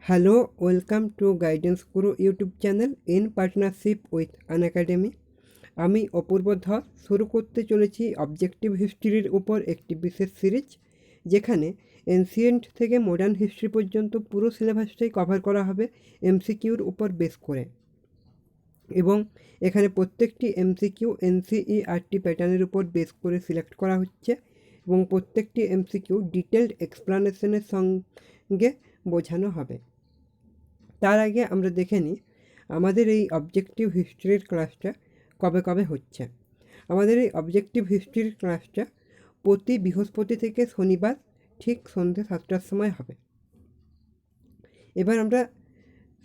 Hello, welcome to guidance Guru YouTube channel in partnership with Unacademy. আমি অপূর্ব ধর শুরু করতে চলেছি অবজেক্টিভ হিস্ট্রির উপর একটি বিশেষ সিরিজ, যেখানে এনসিয়েন্ট থেকে মডার্ন হিস্ট্রি পর্যন্ত পুরো সিলেবাসটাই কভার করা হবে এমসিকিউর উপর বেস করে। এবং এখানে প্রত্যেকটি এমসিকিউ এনসিইআরটি প্যাটার্নের উপর বেস করে সিলেক্ট করা হচ্ছে এবং প্রত্যেকটি এমসিকিউ ডিটেলড এক্সপ্লানেশনের সঙ্গে বোঝানো হবে। তার আগে আমরা দেখে নিই আমাদের এই অবজেক্টিভ হিস্ট্রির ক্লাসটা কবে কবে হচ্ছে। আমাদের এই অবজেক্টিভ হিস্ট্রির ক্লাসটা প্রতি বৃহস্পতি থেকে শনিবার ঠিক সন্ধ্যে 7টার সময় হবে। এবার আমরা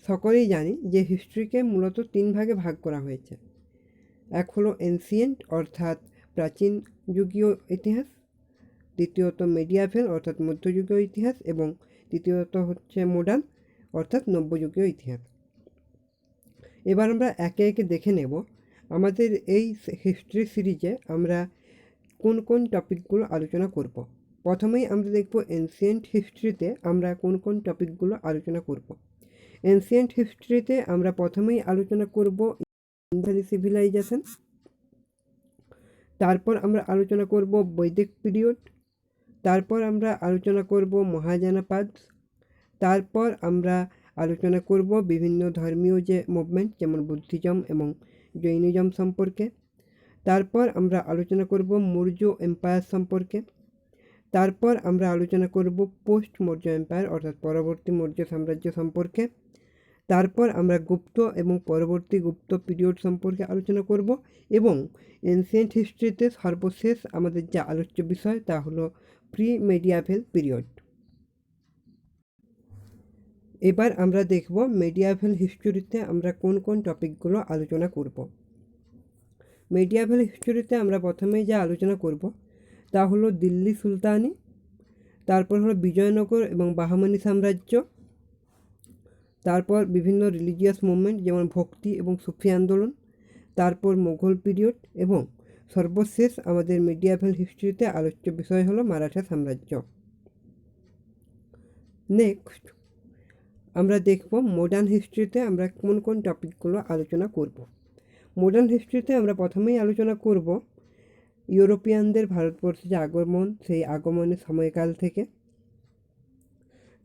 সকলেই জানি যে হিস্ট্রিকে মূলত 3 ভাগে ভাগ করা হয়েছে। এক হলো এনসিয়েন্ট অর্থাৎ প্রাচীন যুগীয় ইতিহাস, দ্বিতীয়ত মেডিয়াভেল অর্থাৎ মধ্যযুগীয় ইতিহাস এবং তৃতীয়ত হচ্ছে মডার্ন অর্থাৎ নব্যযুগীয় ইতিহাস। এবার আমরা একে একে দেখে নেব আমাদের এই হিস্ট্রি সিরিজে আমরা কোন কোন টপিকগুলো আলোচনা করব। প্রথমেই আমরা দেখব এনসিয়েন্ট হিস্ট্রিতে আমরা কোন কোন টপিকগুলো আলোচনা করব। এনসিয়েন্ট হিস্ট্রিতে আমরা প্রথমেই আলোচনা করব ইন্দাস ভ্যালি সিভিলাইজেশন, তারপর আমরা আলোচনা করব বৈদিক পিরিয়ড, তারপর আমরা আলোচনা করব মহাজানপাদ, তারপর আমরা আলোচনা করব বিভিন্ন ধর্মীয় যে মুভমেন্ট যেমন বুদ্ধিজম এবং জৈনিজম সম্পর্কে, তারপর আমরা আলোচনা করব মৌর্য এম্পায়ার সম্পর্কে, তারপর আমরা আলোচনা করব পোস্ট মৌর্য এম্পায়ার অর্থাৎ পরবর্তী মৌর্য সাম্রাজ্য সম্পর্কে, তারপর আমরা গুপ্ত এবং পরবর্তী গুপ্ত পিরিয়ড সম্পর্কে আলোচনা করব এবং এনসিয়েন্ট হিস্ট্রিতে সর্বশেষ আমাদের যা আলোচ্য বিষয় তা হলো প্রি মেডিয়াভেল পিরিয়ড। এবার আমরা দেখব মেডিয়াভেল হিস্ট্রিতে আমরা কোন কোন টপিকগুলো আলোচনা করব। মেডিয়াভেল হিস্ট্রিতে আমরা প্রথমেই যা আলোচনা করব তা হলো দিল্লি সুলতানি, তারপর হলো বিজয়নগর এবং বাহমানি সাম্রাজ্য, তারপর বিভিন্ন রিলিজিয়াস মুভমেন্ট যেমন ভক্তি এবং সুফি আন্দোলন, তারপর মোগল পিরিয়ড এবং সর্বশেষ আমাদের মেডিয়াভেল হিস্ট্রিতে আলোচ্য বিষয় হলো মারাঠা সাম্রাজ্য। নেক্সট আমরা দেখব মডার্ন হিস্ট্রিতে আমরা কোন কোন টপিকগুলো আলোচনা করব। মডার্ন হিস্ট্রিতে আমরা প্রথমেই আলোচনা করব ইউরোপিয়ানদের ভারতবর্ষে যে আগমন, সেই আগমনের সময়কাল থেকে।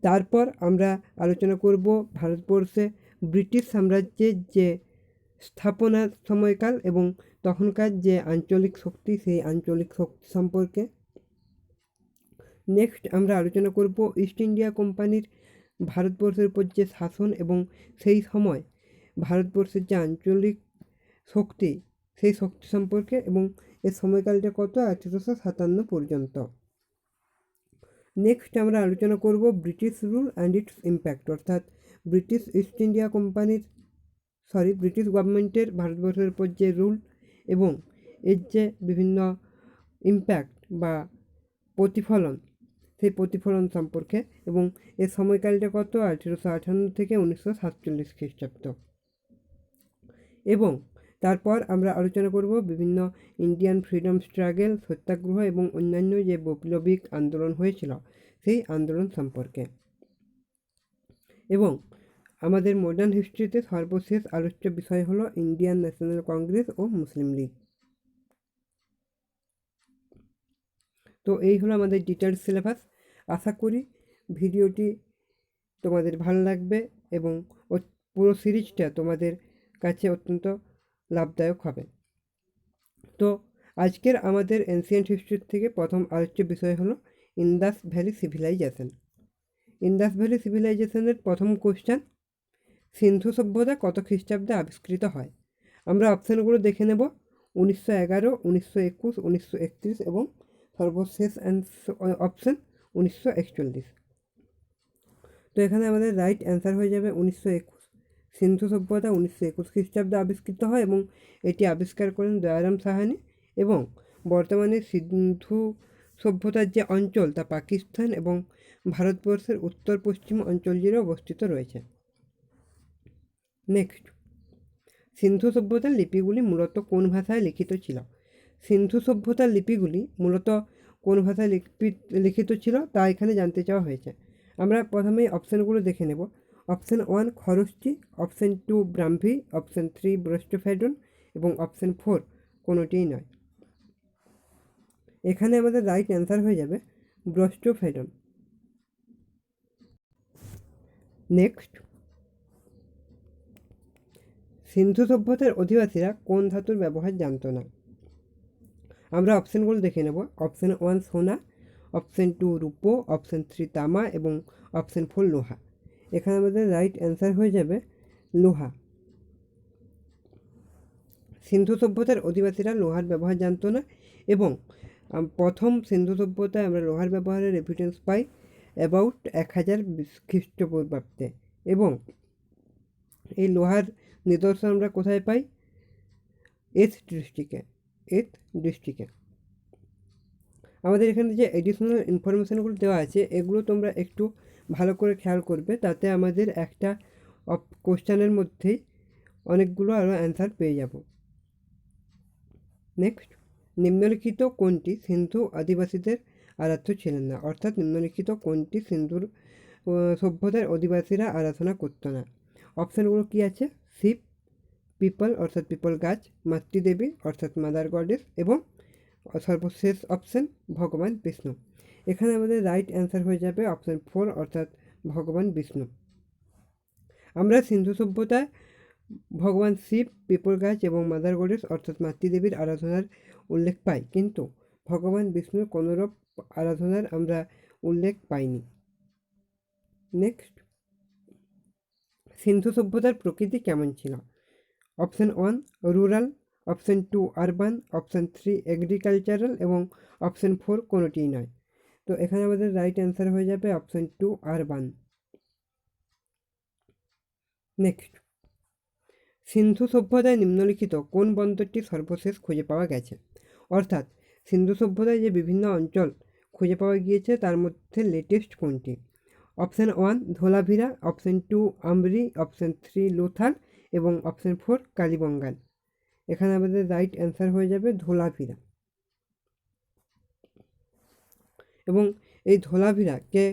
তারপর আমরা আলোচনা করব ভারতবর্ষে ব্রিটিশ সাম্রাজ্যের যে স্থাপনার সময়কাল এবং তখনকার যে আঞ্চলিক শক্তি, সেই আঞ্চলিক শক্তি সম্পর্কে। নেক্সট আমরা আলোচনা করব ইস্ট ইন্ডিয়া কোম্পানির ভারতবর্ষের উপর যে শাসন এবং সেই সময় ভারতবর্ষের যে আঞ্চলিক শক্তি, সেই শক্তি সম্পর্কে এবং এর সময়কালটা কত 1857 পর্যন্ত। নেক্সট আমরা আলোচনা করব British rule and it's impact অর্থাৎ ব্রিটিশ ইস্ট ইন্ডিয়া কোম্পানির ব্রিটিশ গভর্নমেন্টের ভারতবর্ষের উপর যে রুল এবং এর যে বিভিন্ন ইম্প্যাক্ট বা প্রতিফলন, সেই প্রতিফলন সম্পর্কে এবং এর সময়কালটা কত 1858 থেকে 1947 খ্রিস্টাব্দ। এবং তারপর আমরা আলোচনা করব বিভিন্ন ইন্ডিয়ান ফ্রিডম স্ট্রাগল, সত্যাগ্রহ এবং অন্যান্য যে বৈপ্লবিক আন্দোলন হয়েছিল সেই আন্দোলন সম্পর্কে। এবং আমাদের মডার্ন হিস্ট্রিতে সর্বশেষ আলোচ্য বিষয় হলো ইন্ডিয়ান ন্যাশনাল কংগ্রেস ও মুসলিম লীগ। তো এই হলো আমাদের ডিটেলস সিলেবাস। আশা করি ভিডিওটি তোমাদের ভালো লাগবে এবং পুরো সিরিজটা তোমাদের কাছে অত্যন্ত লাভদায়ক হবে। তো আজকের আমাদের এনসিয়েন্ট হিস্ট্রি থেকে প্রথম আলোচ্য বিষয় হলো Indus valley civilisation. Indus valley সিভিলাইজেশনের প্রথম কোশ্চেন, সিন্ধু সভ্যতা কত খ্রিস্টাব্দে আবিষ্কৃত হয়? আমরা অপশানগুলো দেখে নেব, 1911, 1921, 1931 এবং সর্বশেষ অপশান 1941। তো এখানে আমাদের রাইট অ্যান্সার হয়ে যাবে 1921। সিন্ধু সভ্যতা 1921 খ্রিস্টাব্দে আবিষ্কৃত হয় এবং এটি আবিষ্কার করেন দয়ারাম সাহানি এবং বর্তমানে সিন্ধু সভ্যতার যে অঞ্চল তা পাকিস্তান এবং ভারতবর্ষের উত্তর পশ্চিম অঞ্চল জুড়ে অবস্থিত রয়েছে। নেক্সট, সিন্ধু সভ্যতার লিপিগুলি মূলত কোন ভাষায় লিখিত ছিল? সিন্ধু সভ্যতার লিপিগুলি মূলত কোন ভাষায় লিখিত ছিল তা এখানে জানতে চাওয়া হয়েছে। আমরা প্রথমেই অপশানগুলো দেখে নেব। অপশান 1 খরস্টি, অপশান 2 ব্রাহ্মী, অপশান 3 ব্রস্টোফেডন এবং অপশান 4 কোনোটিই নয়। এখানে আমাদের রাইট অ্যান্সার হয়ে যাবে ব্রস্টোফেডন। নেক্সট, সিন্ধু সভ্যতার অধিবাসীরা কোন ধাতুর ব্যবহার জানত না? আমরা অপশানগুলো দেখে নেব। অপশান 1 সোনা, অপশান 2 রূপো, অপশান 3 তামা এবং অপশান 4 লোহা। এখানে আমাদের রাইট অ্যান্সার হয়ে যাবে লোহা। সিন্ধু সভ্যতার অধিবাসীরা লোহার ব্যবহার জানতো না এবং প্রথম সিন্ধু সভ্যতায় আমরা লোহার ব্যবহারের এভিডেন্স পাই অ্যাবাউট 1000 খ্রিস্টপূর্বাব্দে এবং এই লোহার নিদর্শন আমরা কোথায় পাই? এথ ডিস্ট্রিক্টে। আমাদের এখানে যে এডিশনাল ইনফরমেশানগুলো দেওয়া আছে এগুলো তোমরা একটু ভালো করে খেয়াল করবে, তাতে আমাদের একটা কোশ্চেনের মধ্যেই অনেকগুলো আরও অ্যান্সার পেয়ে যাব। নেক্সট, নিম্নলিখিত কোনটি সিন্ধু আদিবাসীদের আরাধ্য ছিলেন না? অর্থাৎ নিম্নলিখিত কোনটি সিন্ধুর সভ্যতার অধিবাসীরা আরাধনা করতো না? অপশানগুলো কী আছে? শিব, পিপল অর্থাৎ পিপল গাছ, মাতৃদেবী অর্থাৎ মাদার গডেস এবং সর্বশেষ অপশান ভগবান বিষ্ণু। এখানে আমাদের রাইট অ্যান্সার হয়ে যাবে অপশান 4 অর্থাৎ ভগবান বিষ্ণু। আমরা সিন্ধু সভ্যতায় ভগবান শিব, পিপল গাছ এবং মাদার গডেস অর্থাৎ মাতৃদেবীর আরাধনার উল্লেখ পাই, কিন্তু ভগবান বিষ্ণুর কোনোরূপ আরাধনার আমরা উল্লেখ পাইনি। নেক্সট, সিন্ধু সভ্যতার প্রকৃতি কেমন ছিল? Option 1 rural, option 2 urban, option 3 agricultural এবং অপশান 4 কোনোটিই নয়। তো এখানে আমাদের রাইট অ্যান্সার হয়ে যাবে অপশান 2 আরবান। নেক্সট, সিন্ধু সভ্যতায় নিম্নলিখিত কোন বন্দরটি সর্বশেষ খুঁজে পাওয়া গেছে? অর্থাৎ সিন্ধু সভ্যতায় যে বিভিন্ন অঞ্চল খুঁজে পাওয়া গিয়েছে তার মধ্যে লেটেস্ট কোনটি? অপশান 1 ধোলাভিরা, অপশান 2 আমরি, অপশান 3 লোথাল এবং অপশান 4 কালীবঙ্গাল। এখানে আমাদের রাইট অ্যান্সার হয়ে যাবে ধোলাভিরা। এবং এই ধোলাভিরাকে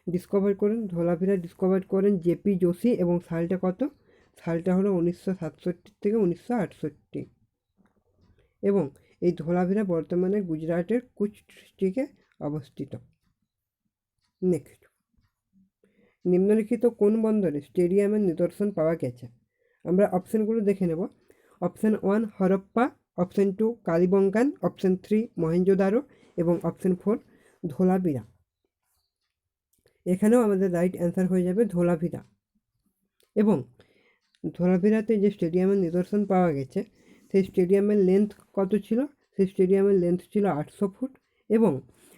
ডিসকভার করেন জেপি যোশী এবং সালটা কত? সালটা হলো 1967 থেকে 1968 এবং এই ধোলাভিরা বর্তমানে গুজরাটের কুচ ডিস্ট্রিক্টে অবস্থিত। নেক্সট, নিম্নলিখিত কোন বন্দরে স্টেডিয়ামের নিদর্শন পাওয়া গেছে? আমরা অপশানগুলো দেখে নেব। Option 1 Harappa, option 2 Kalibangan, option 3 Mohenjodaro এবং অপশান 4 ধোলাভিরা। এখানেও আমাদের রাইট অ্যান্সার হয়ে যাবে ধোলাভিরা। এবং ধোলাভিরাতে যে স্টেডিয়ামের নিদর্শন পাওয়া গেছে সেই স্টেডিয়ামের লেন্থ কত ছিল? সেই স্টেডিয়ামের লেন্থ ছিল 800 ফুট এবং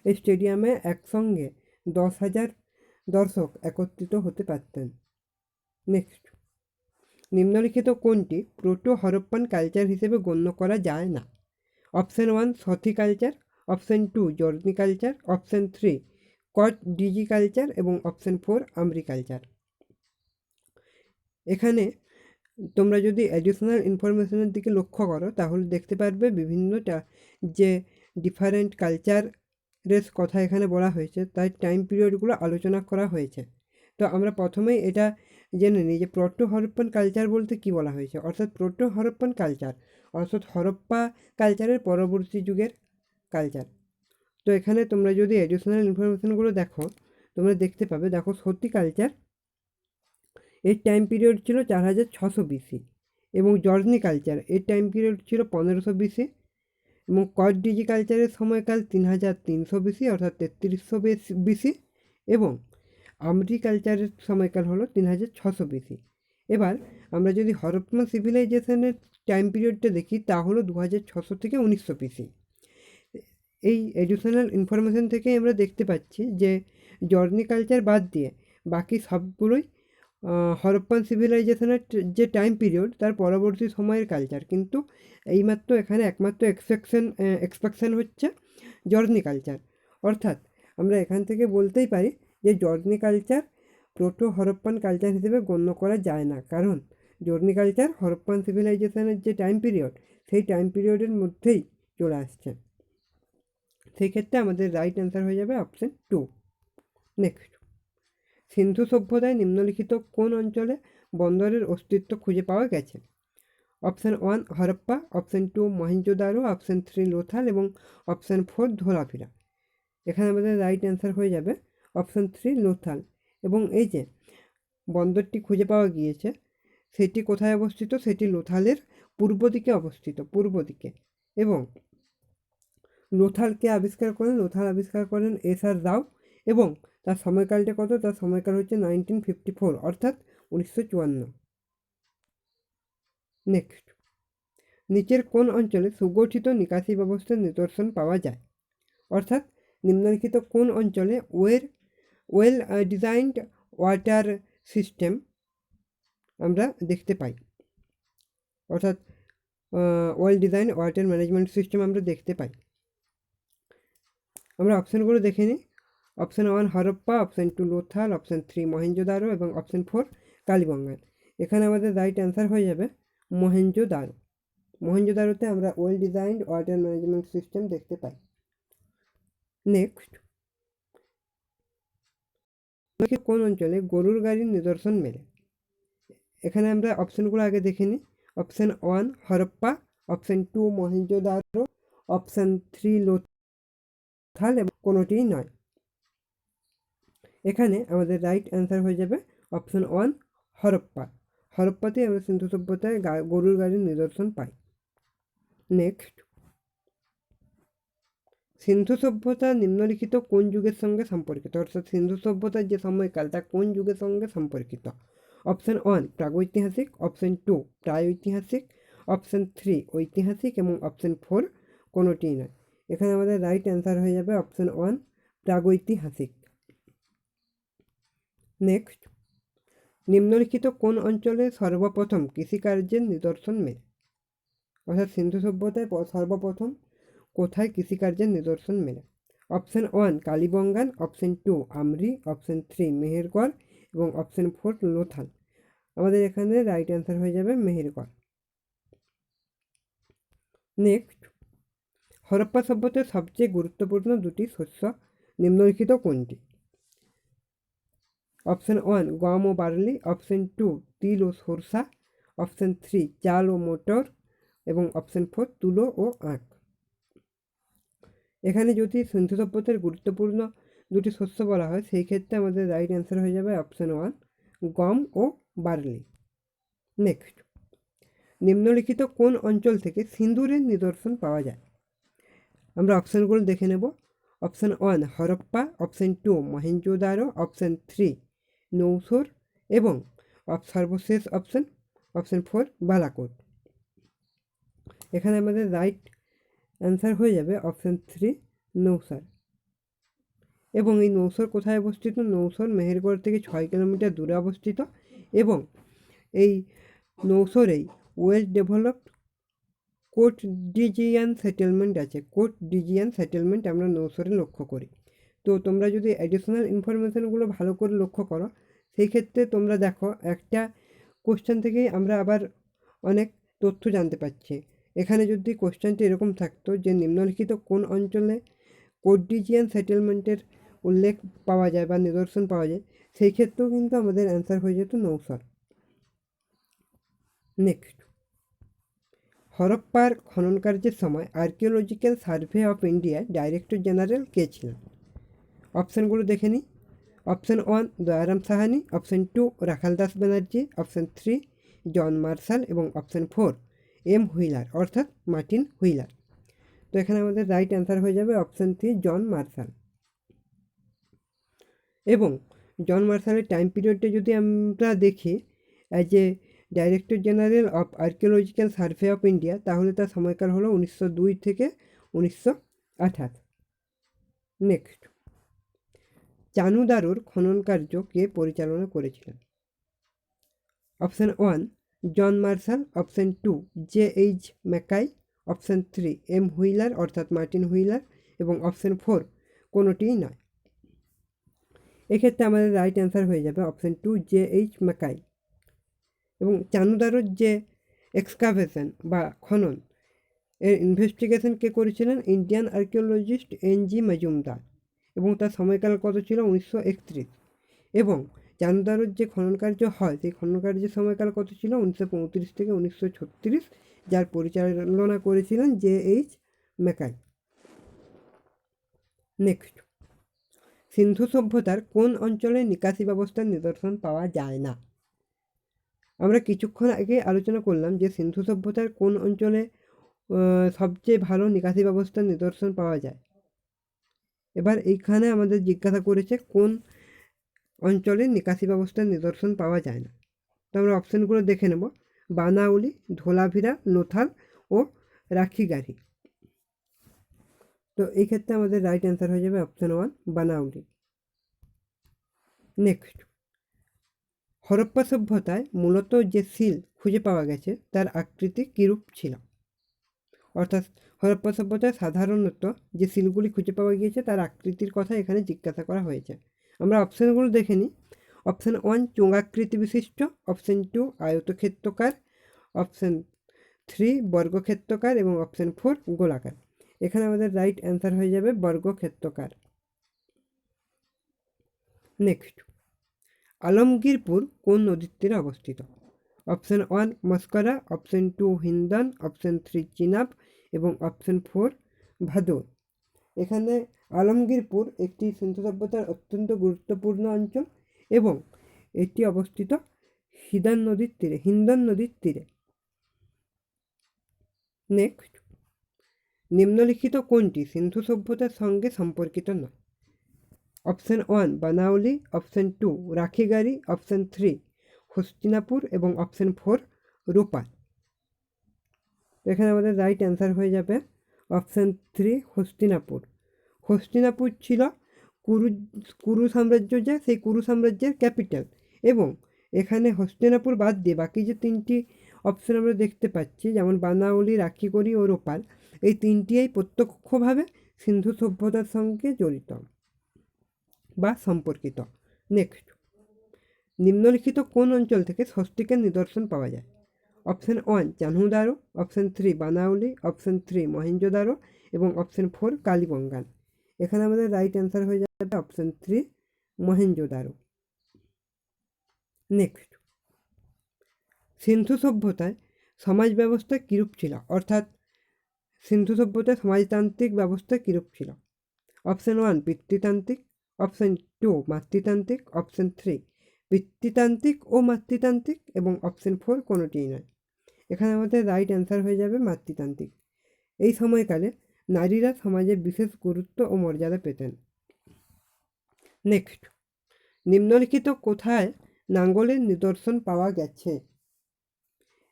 এই স্টেডিয়ামে একসঙ্গে 10,000 দর্শক একত্রিত হতে পারতেন। নেক্সট, নিম্নলিখিত কোনটি প্রোটো হরপ্পান কালচার হিসেবে গণ্য করা যায় না? অপশান 1 সথি কালচার, অপশান 2 জর্নি culture, option 3 Kot Diji culture এবং অপশান 4 আমরি কালচার। এখানে তোমরা যদি অ্যাডিশনাল ইনফরমেশনের দিকে লক্ষ্য করো তাহলে দেখতে পারবে বিভিন্নটা যে ডিফারেন্ট কালচারের কথা এখানে বলা হয়েছে তাই টাইম পিরিয়ডগুলো আলোচনা করা হয়েছে। তো আমরা প্রথমেই এটা জেনে নিই যে প্রোটো হরপ্পান কালচার বলতে কী বলা হয়েছে। অর্থাৎ প্রোটো হরপ্পান কালচার অর্থাৎ হরপ্পা কালচারের পরবর্তী যুগের কালচার। তো এখানে তোমরা যদি অ্যাডিশনাল ইনফরমেশনগুলো দেখো তোমরা দেখতে পাবে, দেখো সতী কালচার এর টাইম পিরিয়ড ছিল 4600 বিসি এবং জর্নি কালচার এর টাইম পিরিয়ড ছিল 1500 বিসি এবং কট ডিজি কালচারের সময়কাল 3300 বিসি অর্থাৎ 3300 বিসি এবং আমরি কালচারের সময়কাল হলো 3600 বিসি। এবার আমরা যদি হরপ্পান সিভিলাইজেশনের টাইম পিরিয়ডটা দেখি তা হলো 2600 থেকে 1900 বিসি। এই এডিশনাল ইনফরমেশন থেকেই আমরা দেখতে পাচ্ছি যে জর্নি কালচার বাদ দিয়ে বাকি সবগুলোই হরপ্পান সিভিলাইজেশনের যে টাইম পিরিয়ড তার পরবর্তী সময়ের কালচার, কিন্তু এইমাত্র এখানে একমাত্র এক্সপেকশন হচ্ছে জর্নি কালচার। অর্থাৎ আমরা এখান থেকে বলতেই পারি যে journey culture proto Harappan culture হিসেবে গণ্য করা যায় না, কারণ জর্নি কালচার হরপ্পান সিভিলাইজেশনের যে টাইম পিরিয়ড সেই টাইম পিরিয়ডের মধ্যেই চলে আসছে। সেই ক্ষেত্রে আমাদের রাইট অ্যান্সার হয়ে যাবে অপশান 2। নেক্সট, সিন্ধু সভ্যতায় নিম্নলিখিত কোন অঞ্চলে বন্দরের অস্তিত্ব খুঁজে পাওয়া গেছে? Option 1 Harappa, option 2 Mohenjo-daro, option 3 Lothal এবং অপশান 4 ধোলাভিরা। এখানে আমাদের রাইট অ্যান্সার হয়ে যাবে অপশান 3 লোথাল। এবং এই যে বন্দরটি খুঁজে পাওয়া গিয়েছে সেটি কোথায় অবস্থিত? সেটি লোথালের পূর্ব দিকে অবস্থিত, পূর্ব দিকে। এবং লোথালকে আবিষ্কার করেন, লোথাল আবিষ্কার করেন SR রাও। এবং তার সময়কালটা কত? তার সময়কাল হচ্ছে 1954, অর্থাৎ 1954। নেক্সট, নিচের কোন অঞ্চলে সুগঠিত নিকাশি ব্যবস্থার নিদর্শন পাওয়া যায়? অর্থাৎ নিম্নলিখিত কোন অঞ্চলে ওয়েল ডিজাইনড ওয়াটার সিস্টেম আমরা দেখতে পাই? অর্থাৎ well design water management system আমরা দেখতে পাই। আমরা অপশানগুলো দেখে নিই। Option 1 Harappa, option 2 Lothal, option 3 Mohenjodaro এবং অপশান 4 কালীবঙ্গান। এখানে আমাদের রাইট অ্যান্সার হয়ে যাবে মহেঞ্জোদারো। মহেঞ্জোদারোতে আমরা well designed water management system দেখতে পাই। নেক্সট, কোন অঞ্চলে গরুর গাড়ির নিদর্শন মেলে? এখানে আমরা অপশানগুলো আগে দেখে নিই। Option 1 Harappa, option 2 Mohenjo-daro, option 3 Lothal এবং কোনোটিই নয়। এখানে আমাদের রাইট অ্যান্সার হয়ে যাবে অপশান 1 হরপ্পা। হরপ্পাতেই আমরা সিন্ধু সভ্যতায় গরুর গাড়ির নিদর্শন পাই। নেক্সট, সিন্ধু সভ্যতা নিম্নলিখিত কোন যুগের সঙ্গে সম্পর্কিত? অর্থাৎ সিন্ধু সভ্যতার যে সময়কাল তা কোন যুগের সঙ্গে সম্পর্কিত? অপশান 1 প্রাগৈতিহাসিক, অপশান 2 প্রাগৈতিহাসিক, অপশান 3 ঐতিহাসিক এবং অপশান 4 কোনোটিই নয়। এখানে আমাদের রাইট অ্যান্সার হয়ে যাবে অপশান 1 প্রাগৈতিহাসিক। নেক্সট, নিম্নলিখিত কোন অঞ্চলে সর্বপ্রথম কৃষিকার্যের নিদর্শন মেলে? অর্থাৎ সিন্ধু সভ্যতায় সর্বপ্রথম কোথায় কৃষিকার্যের নিদর্শন মেলে? অপশান 1 কালীবঙ্গান, অপশান 2 আমরি, অপশান 3 মেহেরগড় এবং অপশান 4 লোথাল। আমাদের এখানে রাইট অ্যান্সার হয়ে যাবে মেহেরগড়। নেক্সট, হরপ্পা সভ্যতার সবচেয়ে গুরুত্বপূর্ণ দুটি শস্য নিম্নলিখিত কোনটি? অপশান 1 গম ও বার্লি, অপশান 2 তিল ও সরষা, অপশান 3 চাল ও মটর এবং অপশান 4 তুলো ও আখ। এখানে যদি সিন্ধু সভ্যতার গুরুত্বপূর্ণ দুটি শস্য বলা হয় সেই ক্ষেত্রে আমাদের রাইট অ্যান্সার হয়ে যাবে অপশান 1 গম ও বার্লি। নেক্সট, নিম্নলিখিত কোন অঞ্চল থেকে সিঁদুরের নিদর্শন পাওয়া যায়? আমরা অপশানগুলো দেখে নেব। Option 1 Harappa, option 2 Mohenjo-daro, option 3 নৌসর এবং সর্বশেষ অপশান 4 বালাকোট। এখানে আমাদের রাইট অ্যান্সার হয়ে যাবে অপশান 3 নৌসর। এবং এই নৌসর কোথায় অবস্থিত? নৌসর মেহেরগড় থেকে 6 কিলোমিটার দূরে অবস্থিত। এবং এই নৌসরেই ওয়েল ডেভেলপড কোটডিজিয়ান সেটেলমেন্ট আছে। কোটডিজিয়ান সেটেলমেন্ট আমরা নৌসরে লক্ষ্য করি। তো তোমরা যদি অ্যাডিশনাল ইনফরমেশানগুলো ভালো করে লক্ষ্য করো সেই ক্ষেত্রে তোমরা দেখো একটা কোশ্চেন থেকেই আমরা আবার অনেক তথ্য জানতে পারছি। এখানে যদি কোশ্চেনটি এরকম থাকতো যে নিম্নলিখিত কোন অঞ্চলে কোটডিজিয়ান সেটেলমেন্টের উল্লেখ পাওয়া যায় বা নিদর্শন পাওয়া যায় সেই ক্ষেত্রেও কিন্তু আমাদের অ্যান্সার হয়ে যেত নৌসর। নেক্সট, হরপ্পার খনন কার্যের সময় আর্কিওলজিক্যাল সার্ভে অফ ইন্ডিয়ার ডাইরেক্টর জেনারেল কে ছিলেন? অপশানগুলো দেখে নিই। Option 1 Dayaram Sahni, option 2 Rakhaldas Banerjee, option 3 John Marshall এবং অপশান 4 এম হুইলার অর্থাৎ মার্টিন হুইলার। তো এখানে আমাদের রাইট অ্যান্সার হয়ে যাবে অপশান 3 জন মার্শাল। এবং জন মার্শালের টাইম পিরিয়ডটা যদি আমরা দেখি as a director general of archaeological survey of India তাহলে তার সময়কাল হলো 1902 থেকে 1928। নেক্সট, চানুদারোর খনন কার্য কে পরিচালনা করেছিলেন? Option 1 John Marshall, option 2 JH Mackay, option 3 M Wheeler অর্থাৎ মার্টিন হুইলার এবং অপশান 4 কোনোটিই নয়। এক্ষেত্রে আমাদের রাইট অ্যান্সার হয়ে যাবে অপশান 2 JH ম্যাকাই। এবং চানুদারোর যে এক্সকাভেশন বা খনন এর ইনভেস্টিগেশন কে করেছিলেন? Indian archaeologist NG Majumdar. এবং তার সময়কাল কত ছিল? 1931। এবং চান্দুদারোর যে খনন কার্য হয় সেই খনন কার্যের সময়কাল কত ছিল? 1935 থেকে 1936, যার পরিচালনা করেছিলেন JH ম্যাকাই। নেক্সট, সিন্ধু সভ্যতার কোন অঞ্চলে নিকাশি ব্যবস্থার নিদর্শন পাওয়া যায় না? আমরা কিছুক্ষণ আগে আলোচনা করলাম যে সিন্ধু সভ্যতার কোন অঞ্চলে সবচেয়ে ভালো নিকাশি ব্যবস্থার নিদর্শন পাওয়া যায়। এবার এইখানে আমাদের জিজ্ঞাসা করেছে কোন অঞ্চলে নিকাশি ব্যবস্থার নিদর্শন পাওয়া যায় না। তো আমরা অপশানগুলো দেখে নেব: বানাউলি, ধোলাভিরা, লোথাল ও রাখিগাড়ি। তো এই ক্ষেত্রে আমাদের রাইট অ্যান্সার হয়ে যাবে অপশান 1, বানাউলি। নেক্সট, হরপ্পা সভ্যতায় মূলত যে সিল খুঁজে পাওয়া গেছে তার আকৃতি কীরূপ ছিল? অর্থাৎ হরপ্পা সভ্যতায় সাধারণত যে সিলগুলি খুঁজে পাওয়া গিয়েছে তার আকৃতির কথা এখানে জিজ্ঞাসা করা হয়েছে। আমরা অপশানগুলো দেখে নিই। অপশান 1 চোঙাকৃতি বিশিষ্ট, অপশান 2 আয়তক্ষেত্রকার, অপশান 3 বর্গক্ষেত্রকার এবং অপশান 4 গোলাকার। এখানে আমাদের রাইট অ্যান্সার হয়ে যাবে বর্গক্ষেত্রকার। নেক্সট, আলমগীরপুর কোন নদীর তীরে অবস্থিত? অপশান 1 মস্করা, অপশান 2 হিন্দন, অপশান 3 চিনাব এবং অপশান 4 ভাদর। এখানে আলমগীরপুর একটি সিন্ধু সভ্যতার অত্যন্ত গুরুত্বপূর্ণ অঞ্চল এবং এটি অবস্থিত হিন্দন নদীর তীরে। নেক্সট, নিম্নলিখিত কোনটি সিন্ধু সভ্যতার সঙ্গে সম্পর্কিত নয়? অপশান 1 বানাউলি, অপশান 2 রাখিগাড়ি, অপশান 3 হস্তিনাপুর এবং অপশান 4 রূপাল। এখানে আমাদের রাইট অ্যান্সার হয়ে যাবে অপশান 3 হস্তিনাপুর। হস্তিনাপুর ছিল কুরু সাম্রাজ্য, যে সেই কুরু সাম্রাজ্যের ক্যাপিটাল, এবং এখানে হস্তিনাপুর বাদ দিয়ে বাকি যে তিনটি অপশান আমরা দেখতে পাচ্ছি, যেমন বানাউলি, রাখিগড়ি ও রূপাল, এই তিনটিই প্রত্যক্ষভাবে সিন্ধু সভ্যতার সঙ্গে জড়িত বা সম্পর্কিত। নেক্সট, নিম্নলিখিত কোন অঞ্চল থেকে স্বস্তিকের নিদর্শন পাওয়া যায়? Option 1 Chanhudaro, option 3 Banawali, option 3 Mohenjodaro এবং অপশান 4 কালীবঙ্গান। এখানে আমাদের রাইট অ্যান্সার হয়ে যাবে অপশান 3 মহেঞ্জোদারো। নেক্সট, সিন্ধু সভ্যতায় সমাজ ব্যবস্থা কীরূপ ছিল? অর্থাৎ সিন্ধু সভ্যতায় সমাজতান্ত্রিক ব্যবস্থা কীরূপ ছিল? অপশান 1 পিতৃতান্ত্রিক, অপশান 2 মাতৃতান্ত্রিক, অপশান 3 পিতৃতান্ত্রিক ও মাতৃতান্ত্রিক এবং অপশান 4 কোনোটিই নয়। এখানে আমাদের রাইট অ্যান্সার হয়ে যাবে মাতৃতান্ত্রিক। এই সময়কালে নারীরা সমাজে বিশেষ গুরুত্ব ও মর্যাদা পেতেন। নেক্সট, নিম্নলিখিত কোথায় নাঙ্গলের নিদর্শন পাওয়া গেছে?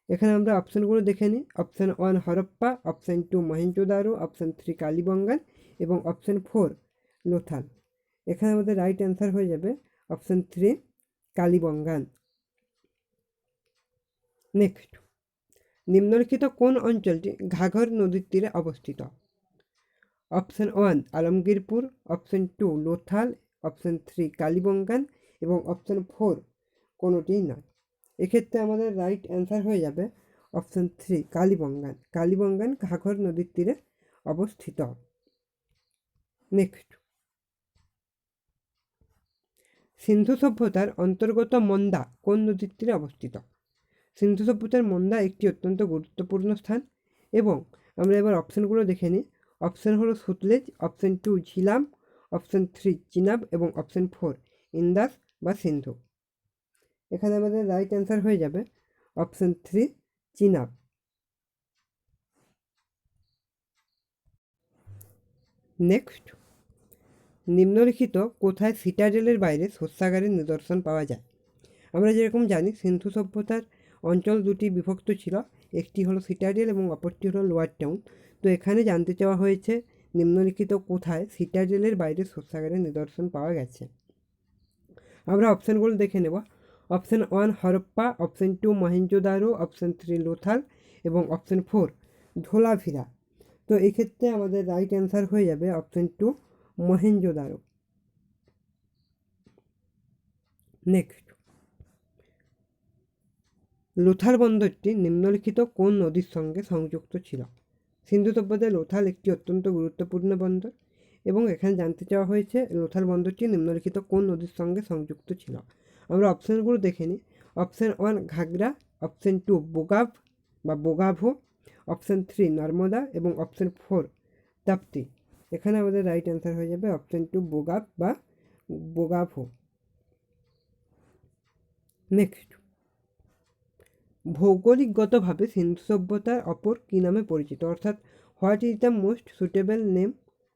এখানে আমরা অপশানগুলো দেখে নিই। Option 1 Harappa, option 2 Mohenjo-daro, option 3 Kalibangan এবং অপশান 4 লোথাল। এখানে আমাদের রাইট অ্যান্সার হয়ে যাবে অপশান 3 কালীবঙ্গান। নেক্সট, নিম্নলিখিত কোন অঞ্চলটি ঘাঘর নদীর তীরে অবস্থিত? Option 1 Alamgirpur, option 2 Lothal, option 3 Kalibangan এবং অপশান 4 কোনোটিই নয়। এক্ষেত্রে আমাদের রাইট অ্যান্সার হয়ে যাবে অপশান 3 কালীবঙ্গান। কালীবঙ্গান ঘাঘর নদীর তীরে অবস্থিত। নেক্সট, সিন্ধু সভ্যতার অন্তর্গত মন্দা কোন নদীর তীরে অবস্থিত? সিন্ধু সভ্যতার মন্দা একটি অত্যন্ত গুরুত্বপূর্ণ স্থান এবং আমরা এবার অপশানগুলো দেখে নিই। অপশান হলো সুতলেজ, অপশান 2 ঝিলাম, অপশান 3 চিনাব এবং অপশান 4 ইন্দাস বা সিন্ধু। এখানে আমাদের রাইট অ্যান্সার হয়ে যাবে অপশান 3 চিনাব। নেক্সট, নিম্নলিখিত কোথায় সিটাডেলের বাইরে শস্যাগারের নিদর্শন পাওয়া যায়? আমরা যেরকম জানি সিন্ধু সভ্যতার অঞ্চল দুটি বিভক্ত ছিল, একটি হলো সিটাডেল এবং অপরটি হলো লোয়ার টাউন। তো এখানে জানতে চাওয়া হয়েছে নিম্নলিখিত কোথায় সিটাডেলের বাইরে শস্যাগারের নিদর্শন পাওয়া গেছে। আমরা অপশানগুলো দেখে নেব। Option 1 Harappa, option 2 Mohenjo-daro, option 3 Lothal এবং অপশান 4 ধোলাভিরা। তো এক্ষেত্রে আমাদের রাইট অ্যান্সার হয়ে যাবে অপশান 2 মহেঞ্জোদারো। নেক্সট, লোথাল বন্দরটি নিম্নলিখিত কোন নদীর সঙ্গে সংযুক্ত ছিল? সিন্ধু সভ্যতায় লোথাল একটি অত্যন্ত গুরুত্বপূর্ণ বন্দর এবং এখানে জানতে চাওয়া হয়েছে লোথাল বন্দরটি নিম্নলিখিত কোন নদীর সঙ্গে সংযুক্ত ছিল। আমরা অপশানগুলো দেখে নিই। অপশান 1 ঘাগরা, অপশান 2 বোগাভ বা বোগাভো, অপশান 3 নর্মদা এবং অপশান 4 তাপ্তি। এখানে আমাদের রাইট অ্যান্সার হয়ে যাবে অপশান 2 বোগাভ বা বোগাভো। নেক্সট, ভৌগোলিকগতভাবে সিন্ধু সভ্যতার অপর কী নামে পরিচিত? অর্থাৎ what is the most suitable name,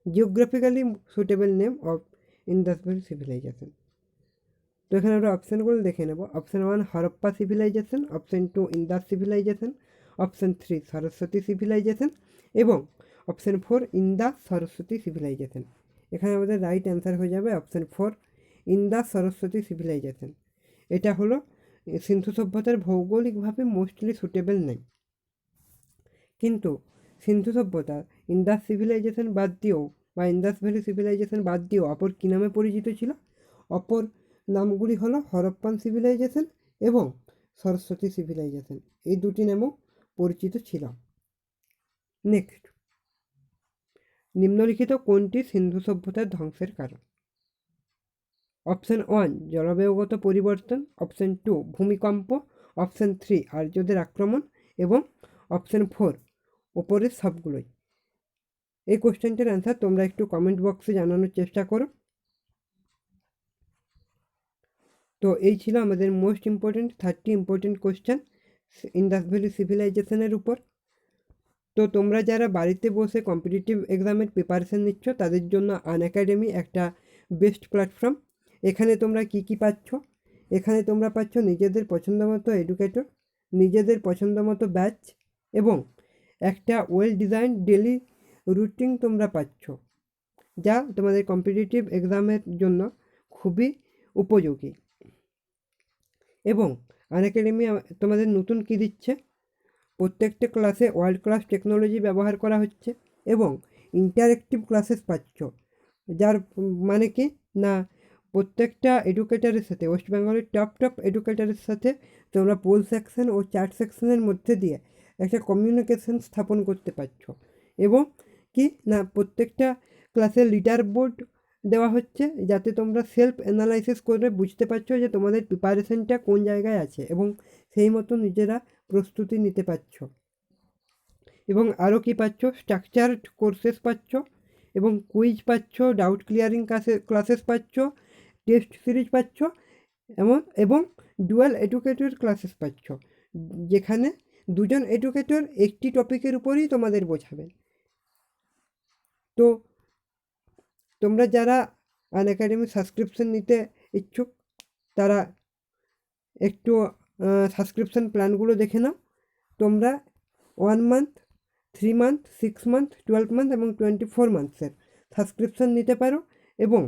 geographically suitable name of Indus valley civilisation. তো এখানে আমরা অপশানগুলো দেখে নেব। Option 1 Harappa civilisation, option 2 Indus civilisation, option 3 Saraswati civilisation এবং অপশান 4 ইন্দাস সরস্বতী সিভিলাইজেশন। এখানে আমাদের রাইট অ্যান্সার হয়ে যাবে অপশান 4 ইন্দাস সরস্বতী সিভিলাইজেশন। এটা হলো সিন্ধু সভ্যতার ভৌগোলিকভাবে মোস্টলি সুটেবল নেম। কিন্তু সিন্ধু সভ্যতা ইন্দাস সিভিলাইজেশন বাদ দিয়েও বা ইন্দাস ভ্যালি সিভিলাইজেশন বাদ দিয়েও অপর কী নামে পরিচিত ছিল? অপর নামগুলি হলো হরপ্পান সিভিলাইজেশন এবং সরস্বতী সিভিলাইজেশন। এই দুটি নামেও পরিচিত ছিল। নেক্সট, নিম্নলিখিত কোনটি সিন্ধু সভ্যতার ধ্বংসের কারণ? অপশান 1 জলবায়ুগত পরিবর্তন, অপশান 2 ভূমিকম্প, অপশান 3 আর্যদের আক্রমণ এবং অপশান 4 ওপরের সবগুলোই। এই কোশ্চেনটির অ্যান্সার তোমরা একটু কমেন্ট বক্সে জানানোর চেষ্টা করো। তো এই ছিল আমাদের most important 30 important question Indus valley সিভিলাইজেশনের উপর। তো তোমরা যারা বাড়িতে বসে কম্পিটিটিভ এক্সামের প্রিপারেশান নিচ্ছ তাদের জন্য আনএকাডেমি একটা বেস্ট প্ল্যাটফর্ম। এখানে তোমরা কি কি পাচ্ছ? এখানে তোমরা পাচ্ছ নিজেদের পছন্দ মতো এডুকেটর, নিজেদের পছন্দ মতো ব্যাচ এবং একটা ওয়েল ডিজাইন ডেলি রুটিন তোমরা পাচ্ছ, যা তোমাদের কম্পিটিটিভ এক্সামের জন্য খুবই উপযোগী। এবং আনএকাডেমি তোমাদের নতুন কী দিচ্ছে? প্রত্যেকটা ক্লাসে ওয়ার্ল্ড ক্লাস টেকনোলজি ব্যবহার করা হচ্ছে এবং ইন্টারেক্টিভ ক্লাসেস পাচ্ছ, যার মানে কি না প্রত্যেকটা এডুকেটারের সাথে ওয়েস্ট বেঙ্গলের টপ এডুকেটারের সাথে তোমরা পোল সেকশন ও চ্যাট সেকশনের মধ্যে দিয়ে একটা কমিউনিকেশন স্থাপন করতে পারছো। এবং কি না প্রত্যেকটা ক্লাসের লিডার বোর্ড দেওয়া হচ্ছে, যাতে তোমরা সেলফ অ্যানালাইসিস করে বুঝতে পারছো যে তোমাদের প্রিপারেশনটা কোন জায়গায় আছে এবং সেই মতো নিজেরা প্রস্তুতি নিতে পারছ। এবং আরও কি পাচ্ছ? স্ট্রাকচারড কোর্সেস পাচ্ছ এবং কুইজ পাচ্ছ, ডাউট ক্লিয়ারিং ক্লাসেস পাচ্ছ, টেস্ট সিরিজ পাচ্ছ এবং ডুয়াল এডুকেটর ক্লাসেস পাচ্ছ, যেখানে দুজন এডুকেটর একটি টপিকের উপরই তোমাদের বোঝাবেন। তো তোমরা যারা আনএকাডেমি সাবস্ক্রিপশন নিতে ইচ্ছুক তারা একটু সাবস্ক্রিপশন প্ল্যানগুলো দেখে নাও। তোমরা 1 মান্থ, 3 মান্থ, 6 মান্থ, 12 মান্থ এবং 24 মান্থসের সাবস্ক্রিপশন নিতে পারো। এবং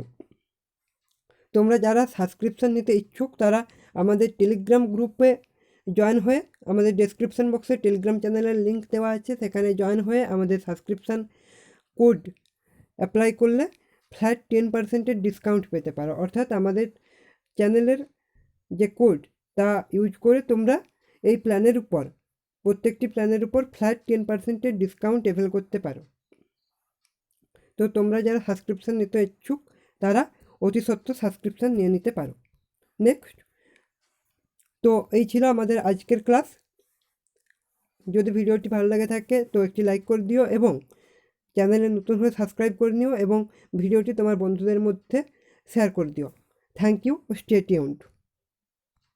তোমরা যারা সাবস্ক্রিপশন নিতে ইচ্ছুক তারা আমাদের টেলিগ্রাম গ্রুপে জয়েন হয়ে, আমাদের ডেসক্রিপশন বক্সে টেলিগ্রাম চ্যানেলের লিঙ্ক দেওয়া আছে, সেখানে জয়েন হয়ে আমাদের সাবস্ক্রিপশান কোড অ্যাপ্লাই করলে ফ্ল্যাট 10% ডিসকাউন্ট পেতে পারো। অর্থাৎ আমাদের চ্যানেলের যে কোড তা ইউজ করে তোমরা এই প্ল্যানের উপর প্রত্যেকটি প্ল্যানের উপর ফ্ল্যাট 10% ডিসকাউন্ট অ্যাভেল করতে পারো। তো তোমরা যারা সাবস্ক্রিপশান নিতে ইচ্ছুক তারা অতি সত্ত্বর সাবস্ক্রিপশান নিয়ে নিতে পারো। নেক্সট, তো এই ছিল আমাদের আজকের ক্লাস। যদি ভিডিওটি ভালো লাগে থাকে তো একটি লাইক করে দিও এবং চ্যানেলে নতুন হয়ে সাবস্ক্রাইব করে নিও এবং ভিডিওটি তোমার বন্ধুদের মধ্যে শেয়ার করে দিও। Thank you, stay tuned.